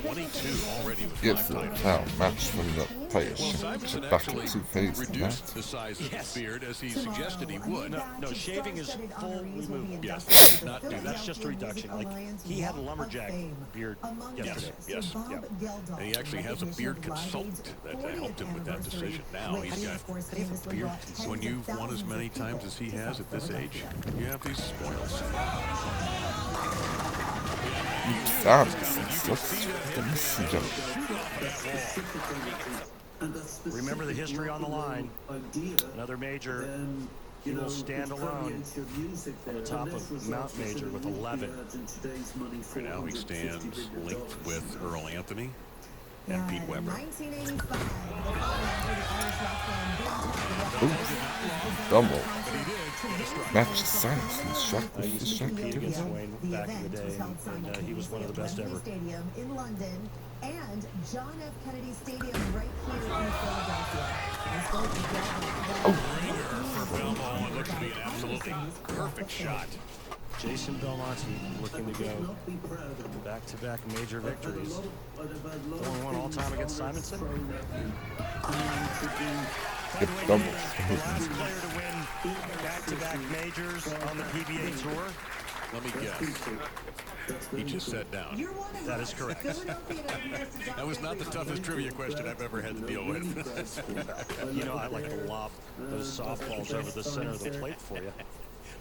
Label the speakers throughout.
Speaker 1: 22 already with
Speaker 2: Yes,
Speaker 1: 5 titles.
Speaker 2: now match from the players
Speaker 1: Well,
Speaker 2: to
Speaker 1: Simonsen
Speaker 2: battle
Speaker 1: actually
Speaker 2: two phases
Speaker 1: reduced
Speaker 2: that.
Speaker 1: the size of his beard as he suggested he would.
Speaker 3: No, shaving is full removal.
Speaker 1: Yes, he did not do that.
Speaker 3: That's just a reduction. Like, he had a lumberjack beard yesterday.
Speaker 1: Yes. And he actually has a beard consultant that helped him with that decision. Now he's got a beard. When you've won as many times as he has at this age, you have these spoils.
Speaker 3: Remember the history on the line. Another major. He will stand alone on the top of Mount Major with 11.
Speaker 1: Right now he stands linked with Earl Anthony and Pete Weber.
Speaker 2: Double. Match Simonsen shot with the shot.
Speaker 3: Compete against Wayne back in the day, and he was one of the best ever.
Speaker 4: In London and John F. Kennedy Stadium right here in Philadelphia.
Speaker 1: For Belmonte, looks to be an absolutely perfect shot.
Speaker 3: Jason Belmonte looking to go back-to-back major victories. Only one all-time against Simonsen.
Speaker 2: Yep, double.
Speaker 3: The last player to win back-to-back majors on the PBA Tour.
Speaker 1: Let me guess. He just sat down.
Speaker 3: That is correct.
Speaker 1: That was not the toughest trivia question I've ever had to deal with.
Speaker 3: You know, I like to lob those softballs over the center of the plate for you.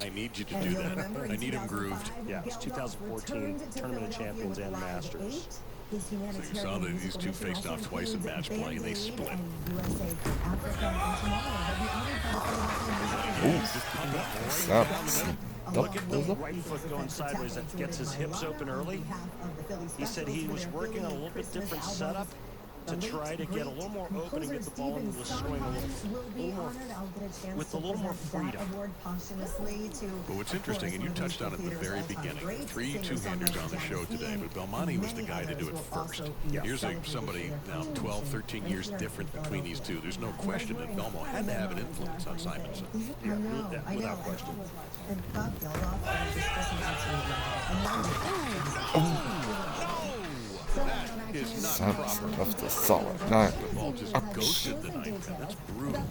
Speaker 1: I need you to do that. I need him grooved.
Speaker 3: Yeah, it's 2014 Tournament of Champions and Masters.
Speaker 1: So you saw that these two faced off twice in match play and they split.
Speaker 3: Look at the right foot going sideways. That gets his hips open early. He said he was working on a little bit different setup to try to get a little more open and get the ball into the swing with a little more freedom.
Speaker 1: But what's interesting, and you touched on it at the very beginning, 3 two-handers on the show today, but Belmonte was the guy to do it first. Here's somebody now 12, 13 years different between these two. There's no question that Belmonte had to have an influence on Simonsen.
Speaker 3: Yeah, without question.
Speaker 1: Is not
Speaker 2: Simonsen left a solid 9.
Speaker 1: The ball just ghosted the ninth. That's brutal.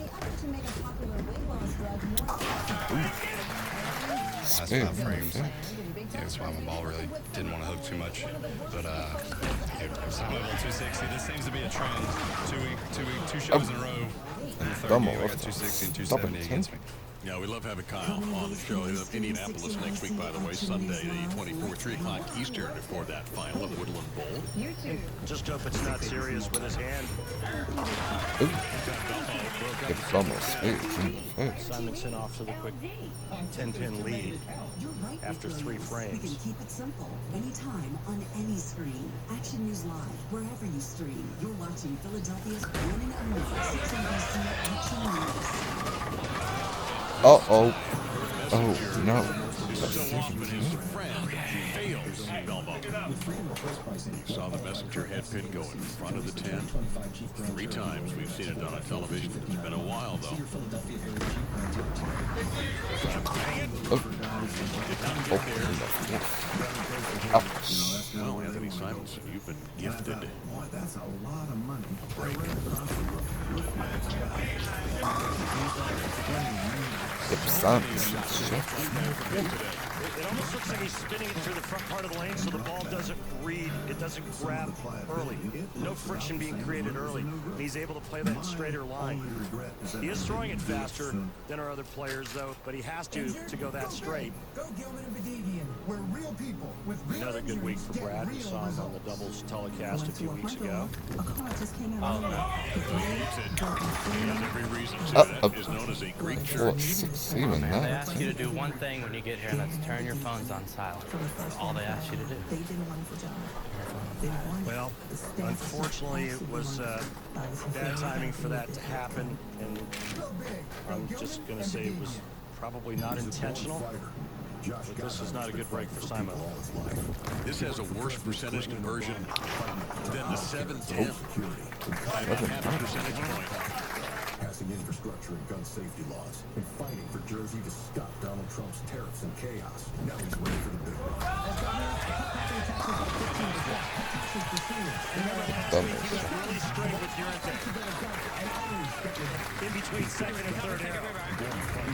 Speaker 5: That's my frames. Yeah, that's why my ball really didn't want to hook too much. But some level 260. This seems to be a trend. Two shows in a row. And the third game, I got 260 and 270 against me.
Speaker 1: Yeah, we love having Kyle on the show. He's in Indianapolis next week, by the way, Sunday, the 24th, 3 o'clock Eastern, before that final at Woodland Bowl.
Speaker 3: Just hope it's not serious with his hand.
Speaker 2: It's almost spades in the face.
Speaker 3: Simonsen off to the quick 10-pin lead after 3 frames.
Speaker 6: We can keep it simple, anytime, on any screen. Action News Live, wherever you stream. You're watching Philadelphia's Morning News, CBC Action News.
Speaker 2: Uh-oh. Oh, no.
Speaker 1: So often his friend fails Belmonte. You saw the messenger head pin go in front of the 10. 3 times we've seen it on a television. It's been a while, though.
Speaker 2: Ouch.
Speaker 1: Well, Anthony Simonsen, you've been gifted.
Speaker 7: Boy, that's a lot of money.
Speaker 1: Break.
Speaker 3: It almost looks like he's spinning it through the front part of the lane so the ball doesn't read, it doesn't grab early. No friction being created early. And he's able to play that in straighter line. He is throwing it faster than our other players, though, but he has to go that straight. Another good week for Brad. We saw him on the doubles telecast a few weeks ago.
Speaker 1: He has every reason to. That is known as a Greek church.
Speaker 8: They ask you to do one thing when you get here, and that's turn your phones on silent. That's all they ask you to do.
Speaker 3: Well, unfortunately, it was bad timing for that to happen, and I'm just going to say it was probably not intentional. But this is not a good break for Simon.
Speaker 1: This has a worse percentage conversion than the 710 by about half a percentage point.
Speaker 9: passing infrastructure and gun safety laws, and fighting for Jersey to stop Donald Trump's tariffs and chaos. Now he's ready for the big one.
Speaker 3: Really straight with Urante. In between second and third arrow.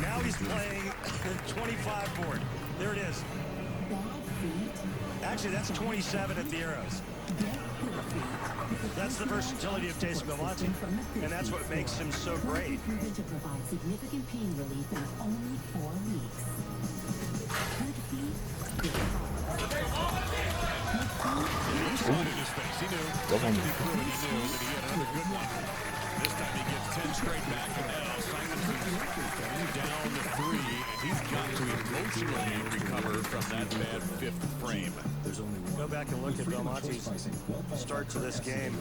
Speaker 3: Now he's playing 25 board. There it is. Actually, that's 27 at the arrows. That's the versatility of Jason Belmonte, and that's what makes him so great.
Speaker 6: Proven to provide significant pain relief in only 4 weeks.
Speaker 1: He saw it in his face. He knew. He knew that he had another good one. This time he gets 10 straight back, and now Simonson's down to 3, and he's got to emotionally recover from that bad 5th frame.
Speaker 3: Go back and look at Belmonte's start to this game.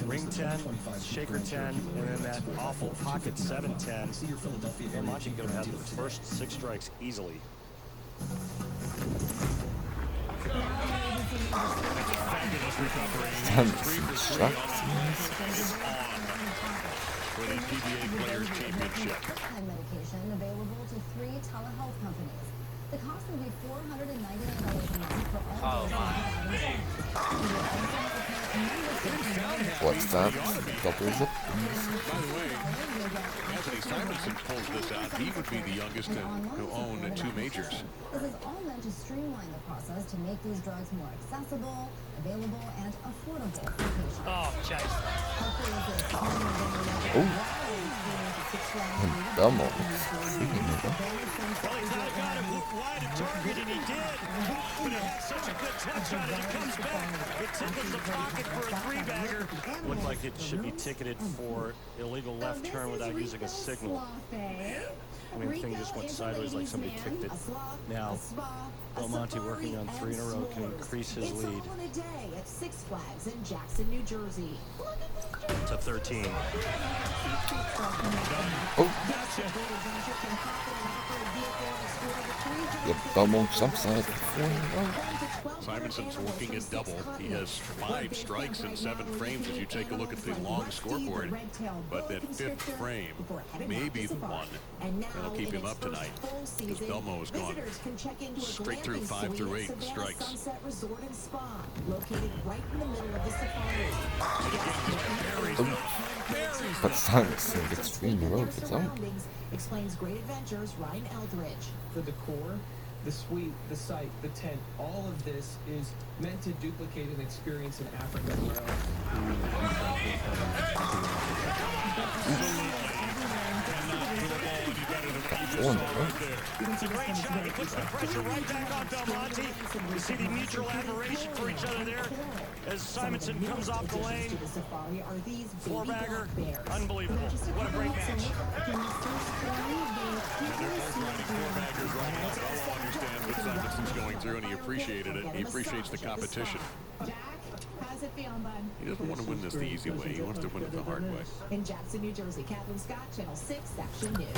Speaker 3: Ring 10, shaker 10, and then that awful pocket 7-10. Belmonte could have had the first 6 strikes easily.
Speaker 1: Fabulous recovery. 3 for 3 is on for the PBA Players Championship.
Speaker 4: Medication available to 3 telehealth companies. The cost will be $499 a month for all.
Speaker 8: Oh my.
Speaker 2: What's that? Double zip?
Speaker 1: By the way, Anthony Simonsen pulls this out. He would be the youngest to own 2 majors.
Speaker 4: This is all meant to streamline the process to make these drugs more accessible, available, and affordable for patients.
Speaker 8: Oh, chase.
Speaker 2: Belmonte.
Speaker 3: Well, he's not a guy to hook wide and target, and he did. But it had such a good touch on it. It comes back. It tickles the pocket for a 3-bagger. Looked like it should be ticketed for illegal left turn without using a signal. I mean, the thing just went sideways like somebody kicked it. Now, Belmonte working on 3 in a row can increase his lead
Speaker 6: It's all in a day at Six Flags in Jackson, New Jersey.
Speaker 3: to 13.
Speaker 2: The Belmonte upside 4 in a row.
Speaker 1: Simonson's working a double. He has 5 strikes in 7 frames as you take a look at the long scoreboard. But that 5th frame may be the one that'll keep him up tonight, because Belmo has gone straight through 5 through 8 strikes.
Speaker 6: Sunset Resort and Spa, located right in the middle of the safari.
Speaker 2: But Simonsen gets 3 in a row of his own.
Speaker 6: Explains Great Adventures, Ryan Eldridge.
Speaker 10: The decor, the suite, the site, the tent, all of this is meant to duplicate an experience in Africa.
Speaker 3: It's a great shot. He puts the pressure right back on Belmonte. You see the mutual admiration for each other there as Simonsen comes off the lane. 4-bagger. Unbelievable. What a great match.
Speaker 1: And they're both riding 4-baggers right now, but I'll understand what Simonson's going through, and he appreciated it. He appreciates the competition.
Speaker 6: How's it feeling, bud?
Speaker 1: He doesn't want to win this the easy way. He wants to win it the hard way.
Speaker 6: In Jackson, New Jersey, Catherine Scott, Channel 6, Action News.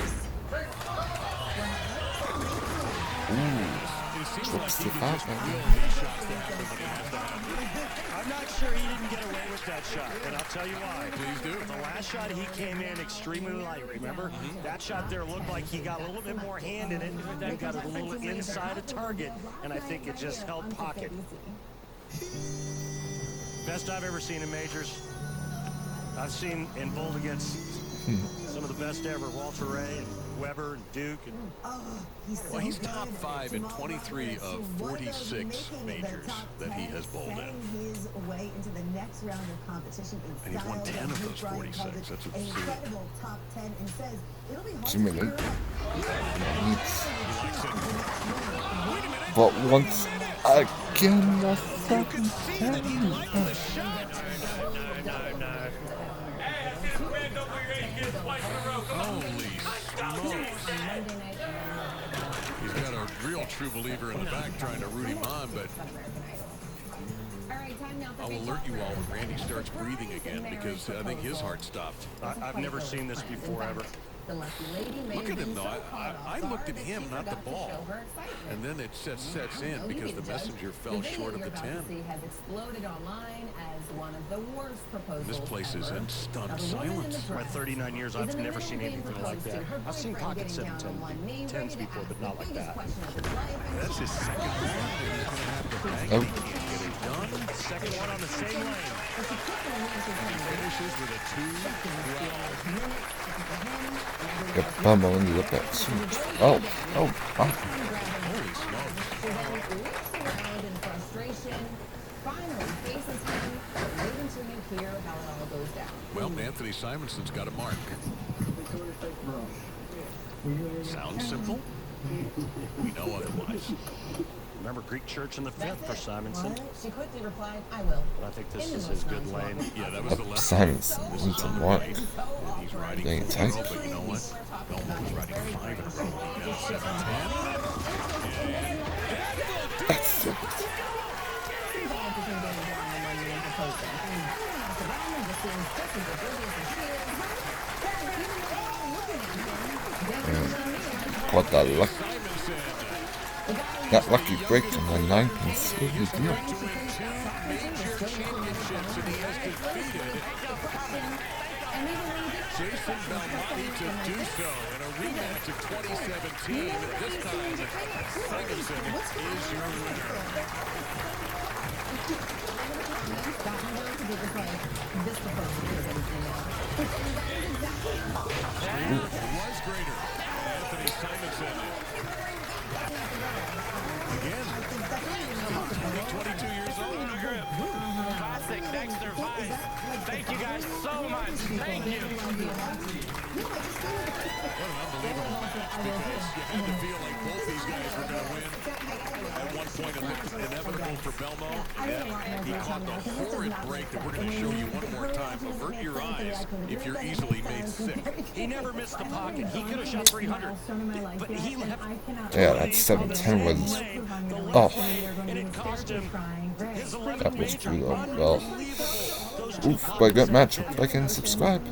Speaker 3: I'm not sure he didn't get away with that shot, and I'll tell you why.
Speaker 1: Please do.
Speaker 3: The last shot, he came in extremely light, remember? That shot there looked like he got a little bit more hand in it. He got it a little inside a target, and I think it just held pocket. Best I've ever seen in majors. I've seen in bowled against some of the best ever, Walter Ray and Weber and Duke. And
Speaker 1: well, he's top 5 in 23 of 46 majors that he has bowled in.
Speaker 4: His way into the next round of competition in
Speaker 1: And he's won 10 of those 46. That's
Speaker 4: an
Speaker 1: absurd.
Speaker 4: incredible top 10 and says it'll be hard
Speaker 2: Too many.
Speaker 4: to
Speaker 2: But once again, the fucking
Speaker 1: Holy smokes. He's got a real true believer in the back trying to root him on, but I'll alert you all when Randy starts breathing again, because I think his heart stopped.
Speaker 3: I've never seen this before, ever.
Speaker 1: Look at him, though. I looked at him, not the ball. And then it sets in because the messenger fell short of the 10.
Speaker 11: has exploded online as one
Speaker 4: one of the worst proposals
Speaker 1: This place is
Speaker 4: ever.
Speaker 1: in stunned
Speaker 4: Now, the woman in
Speaker 1: silence.
Speaker 4: the
Speaker 3: For
Speaker 4: dress
Speaker 3: 39 years,
Speaker 4: is
Speaker 3: I've
Speaker 4: in the
Speaker 3: never
Speaker 4: middle
Speaker 3: seen
Speaker 4: of being
Speaker 3: anything like
Speaker 4: proposed
Speaker 3: that.
Speaker 4: to. Her
Speaker 3: I've seen
Speaker 4: boyfriend
Speaker 3: pocket
Speaker 4: getting down on one knee,
Speaker 3: 7-10s
Speaker 4: ready to
Speaker 3: before,
Speaker 4: ask
Speaker 3: but
Speaker 4: the
Speaker 3: not like
Speaker 4: biggest
Speaker 3: that.
Speaker 4: question of his life, and
Speaker 1: That's his
Speaker 4: she's
Speaker 1: second one. He's going to have to bang it.
Speaker 2: Oh.
Speaker 1: He can't get it done.
Speaker 3: Second one on the same lane.
Speaker 4: But she quickly reaches him.
Speaker 1: Finishes with a 2-12.
Speaker 2: Get Belmo ended up at 2. Oh, wow.
Speaker 1: Holy smokes.
Speaker 4: She then looks around in frustration, finally faces him, but wait until you hear how it all goes down.
Speaker 1: Well, Anthony Simonsen's got a mark. Sounds simple? We know otherwise.
Speaker 3: Remember Greek church in the fifth for Simonsen.
Speaker 4: She quickly replied, I will.
Speaker 3: But I think this is his good lane.
Speaker 1: Yeah, that was the left.
Speaker 2: Simonsen
Speaker 1: This is
Speaker 2: into
Speaker 1: on the
Speaker 2: what?
Speaker 1: right. And he's riding
Speaker 2: Getting
Speaker 1: 4 in a
Speaker 2: tight.
Speaker 1: row, but you know what? Belmonte was riding 5 in a row. Now 7-10.
Speaker 2: That's it. What the luck. That lucky break from the 9-pin sealed the deal.
Speaker 1: Jason Belmonte to do so in a rematch of 2017. This time, Simonsen is your winner. Was greater. Anthony Simonsen. Again. 22 years old.
Speaker 8: Classic Dexter Vice. Thank you guys so much. Thank you.
Speaker 1: What an unbelievable match, because you had to feel like both these guys were going to win. At one point, it looked inevitable for Belmo. Yeah, he caught the horrid break that we're going to show you one more time. Avert your eyes if you're easily made sick.
Speaker 3: He never missed the pocket. He could have shot 300. But he left.
Speaker 2: Yeah, that 7-10 was off.
Speaker 3: And it cost him his 11th
Speaker 2: That was
Speaker 3: major.
Speaker 2: brutal. Well, oof, but good match. Like and subscribe.